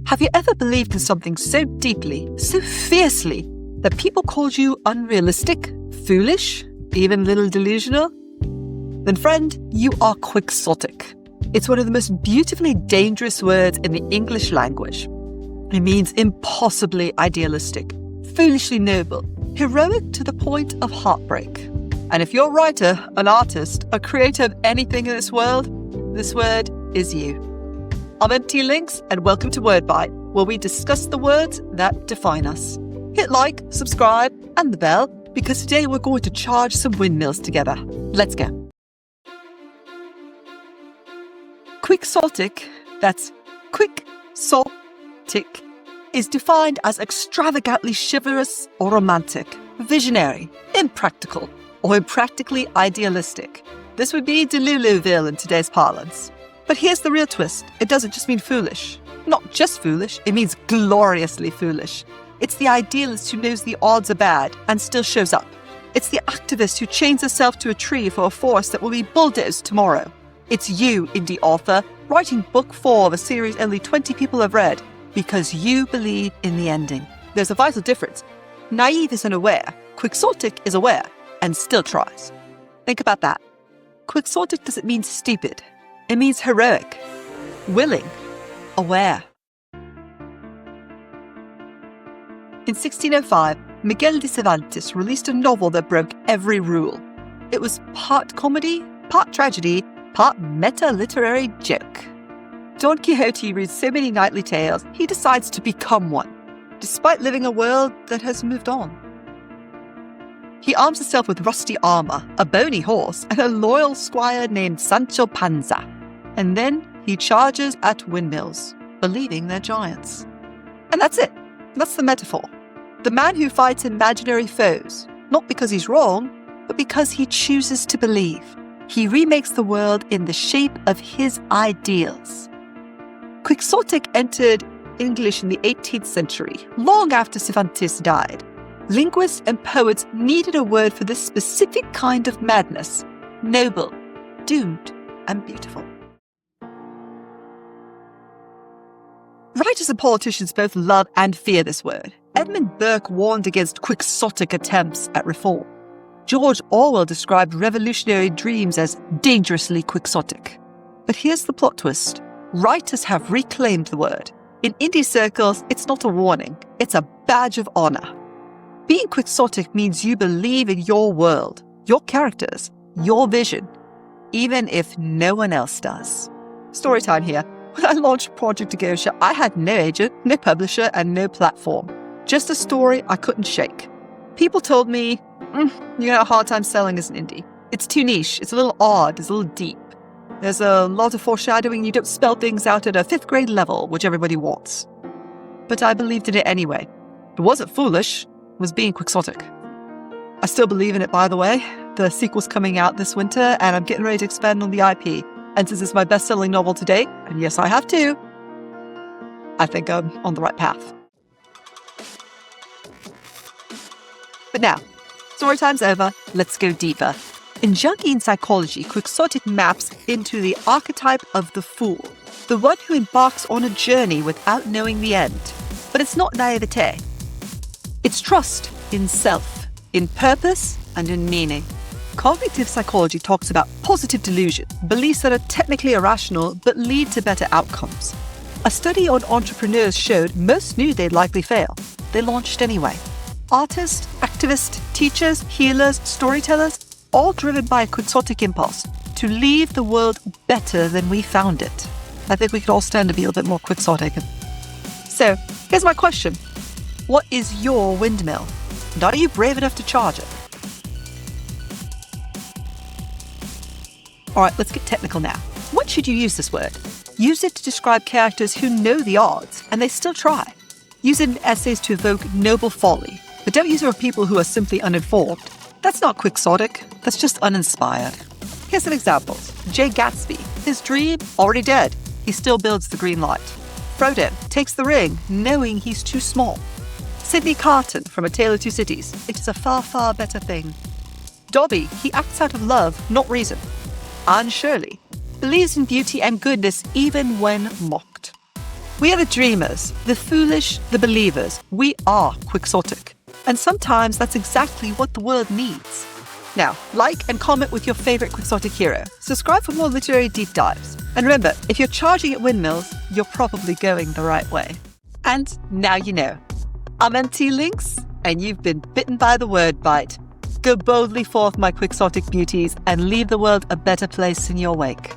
Have you ever believed in something so deeply, so fiercely, that people called you unrealistic, foolish, even a little delusional? Then friend, you are Quixotic. It's one of the most beautifully dangerous words in the English language. It means impossibly idealistic, foolishly noble, heroic to the point of heartbreak. And if you're a writer, an artist, a creator of anything in this word is you. I'm MT Lynx, and welcome to Wordbite, where we discuss the words that define us. Hit like, subscribe, and the bell, because today we're going to charge some windmills together. Let's go. Quixotic, that's Quixotic, is defined as extravagantly chivalrous or romantic, visionary, impractical, or impractically idealistic. This would be Deluluville in today's parlance. But here's the real twist. It doesn't just mean foolish. Not just foolish, it means gloriously foolish. It's the idealist who knows the odds are bad and still shows up. It's the activist who chains herself to a tree for a force that will be bulldozed tomorrow. It's you, indie author, writing book 4 of a series only 20 people have read because you believe in the ending. There's a vital difference. Naive is unaware. Quixotic is aware and still tries. Think about that. Quixotic doesn't mean stupid. It means heroic, willing, aware. In 1605, Miguel de Cervantes released a novel that broke every rule. It was part comedy, part tragedy, part meta-literary joke. Don Quixote reads so many knightly tales, he decides to become one, despite living a world that has moved on. He arms himself with rusty armor, a bony horse, and a loyal squire named Sancho Panza. And then he charges at windmills, believing they're giants. And that's it. That's the metaphor. The man who fights imaginary foes, not because he's wrong, but because he chooses to believe. He remakes the world in the shape of his ideals. Quixotic entered English in the 18th century, long after Cervantes died. Linguists and poets needed a word for this specific kind of madness. Noble, doomed, and beautiful. Writers and politicians both love and fear this word. Edmund Burke warned against Quixotic attempts at reform. George Orwell described revolutionary dreams as dangerously Quixotic. But here's the plot twist. Writers have reclaimed the word. In indie circles, it's not a warning. It's a badge of honor. Being Quixotic means you believe in your world, your characters, your vision, even if no one else does. Story time here. When I launched Project Agosha, I had no agent, no publisher, and no platform. Just a story I couldn't shake. People told me, you're going to have a hard time selling as an indie. It's too niche, it's a little odd, it's a little deep. There's a lot of foreshadowing, you don't spell things out at a 5th grade level, which everybody wants. But I believed in it anyway. It wasn't foolish, it was being Quixotic. I still believe in it, by the way. The sequel's coming out this winter, and I'm getting ready to expand on the IP. And since it's my best-selling novel to date, and yes, I have two, I think I'm on the right path. But now, story time's over, let's go deeper. In Jungian psychology, Quixotic maps into the archetype of the fool, the one who embarks on a journey without knowing the end. But it's not naivete. It's trust in self, in purpose, and in meaning. Cognitive psychology talks about positive delusion, beliefs that are technically irrational but lead to better outcomes. A study on entrepreneurs showed most knew they'd likely fail. They launched anyway. Artists, activists, teachers, healers, storytellers, all driven by a Quixotic impulse to leave the world better than we found it. I think we could all stand to be a little bit more Quixotic. So, here's my question. What is your windmill? And are you brave enough to charge it? All right, let's get technical now. When should you use this word? Use it to describe characters who know the odds, and they still try. Use it in essays to evoke noble folly, but don't use it for people who are simply uninformed. That's not Quixotic, that's just uninspired. Here's some examples. Jay Gatsby, his dream, already dead. He still builds the green light. Frodo takes the ring, knowing he's too small. Sidney Carton from A Tale of Two Cities, it is a far, far better thing. Dobby, he acts out of love, not reason. Anne Shirley believes in beauty and goodness even when mocked. We are the dreamers, the foolish, the believers. We are Quixotic. And sometimes that's exactly what the world needs. Now, like and comment with your favorite Quixotic hero. Subscribe for more literary deep dives. And remember, if you're charging at windmills, you're probably going the right way. And now you know. I'm MT Lynx, and you've been bitten by the Wordbite. Go boldly forth, my Quixotic beauties, and leave the world a better place in your wake.